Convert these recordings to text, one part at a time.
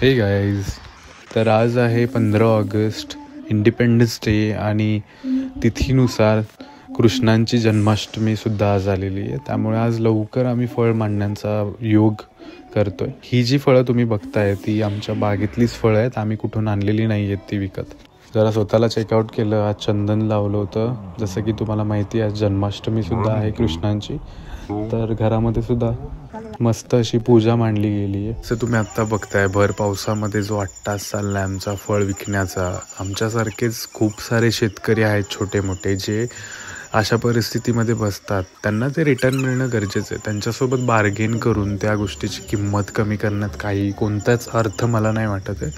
हे गाईज, तर आज आहे 15 ऑगस्ट, इंडिपेंडन्स डे आणि तिथीनुसार कृष्णांची जन्माष्टमीसुद्धा आज आलेली आहे. त्यामुळे आज लवकर आम्ही फळ मांडण्याचा योग करतो आहे. ही जी फळं तुम्ही बघताय ती आमच्या बागेतलीच फळं आहेत, आम्ही कुठून आणलेली नाही आहेत ती विकत. जरा स्वतःला चेकआउट केलं, आज चंदन लावलं होतं. जसं की तुम्हाला माहिती आहे आज जन्माष्टमीसुद्धा आहे कृष्णांची, तर घरामध्ये सुद्धा मस्त अशी पूजा मांडली गेली आहे. असं तुम्ही आत्ता बघताय भर पावसामध्ये जो अट्टास चाललाय आमचा फळ विकण्याचा. आमच्यासारखेच खूप सारे शेतकरी आहेत छोटे मोठे जे अशा परिस्थितीमध्ये बसतात. त्यांना ते रिटर्न मिळणं गरजेचं आहे. त्यांच्यासोबत बार्गेन करून त्या गोष्टीची किंमत कमी करण्यात कोणताच अर्थ मला नाही वाटत आहे.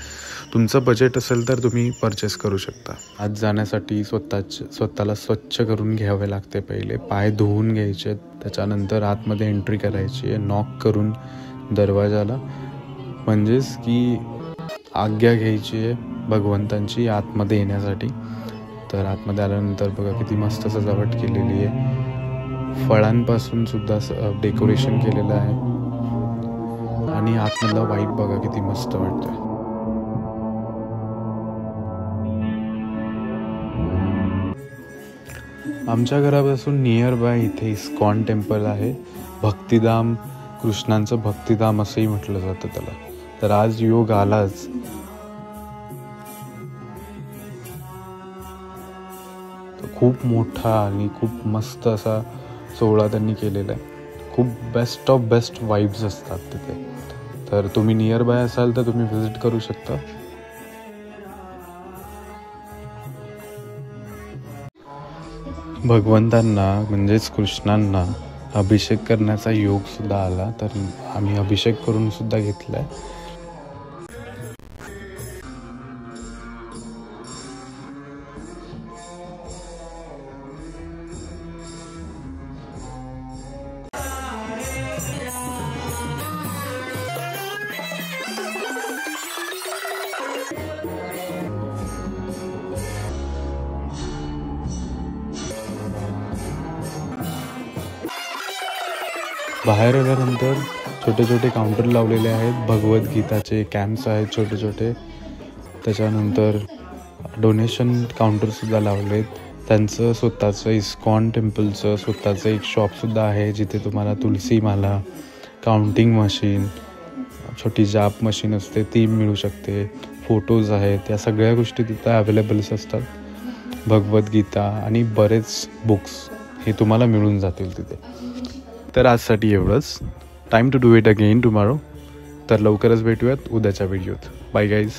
तुमचं बजेट असेल तर तुम्ही परचेस करू शकता. आज जाण्यासाठी स्वतःला स्वच्छ करून घ्यावे लागते. पहिले पाय धुवून घ्यायचे, त्याच्यानंतर आतमध्ये एंट्री करायची आहे नॉक करून दरवाजाला, म्हणजेच की आज्ञा घ्यायची आहे भगवंतांची आतमध्ये येण्यासाठी. तर आतमध्ये आल्यानंतर बघा किती मस्त सजावट केलेली आहे, फळांपासून सुद्धा डेकोरेशन केलेलं आहे आणि आतमधला वाईब बघा किती मस्त वाटतोय. आमच्या घरापासून नियर बाय इथे इस्कॉन टेम्पल आहे. भक्तिधाम, कृष्णांचं भक्तिधाम असंही म्हटलं जातं त्याला. तर आज योग आलाच. खूप मोठा आणि खूप मस्त असा सोहळा त्यांनी केलेला आहे. खूप बेस्ट ऑफ बेस्ट वाईब्स असतात तिथे. तर तुम्ही नियर बाय असाल तर तुम्ही व्हिजिट करू शकता. भगवंतांना म्हणजेच कृष्णांना अभिषेक करण्याचा योग सुद्धा आला, तर आम्ही अभिषेक करून सुद्धा घेतलाय. बाहेर आल्यानंतर छोटे छोटे काउंटर लावलेले आहेत. भगवद्गीताचे कॅम्प्स आहेत छोटे छोटे. त्याच्यानंतर डोनेशन काउंटरसुद्धा लावलेत. त्यांचं स्वतःचं इस्कॉन टेम्पलचं स्वतःचं एक शॉपसुद्धा आहे जिथे तुम्हाला तुलसी माला, काउंटिंग मशीन, छोटी जाप मशीन असते ती मिळू शकते, फोटोज आहेत, या सगळ्या गोष्टी तिथं अवेलेबल्स असतात. भगवद्गीता आणि बरेच बुक्स हे तुम्हाला मिळून जातील तिथे. तर आजसाठी एवढंच. Time to do it again tomorrow. तर लवकरच भेटूयात उद्याच्या व्हिडिओत. Bye guys.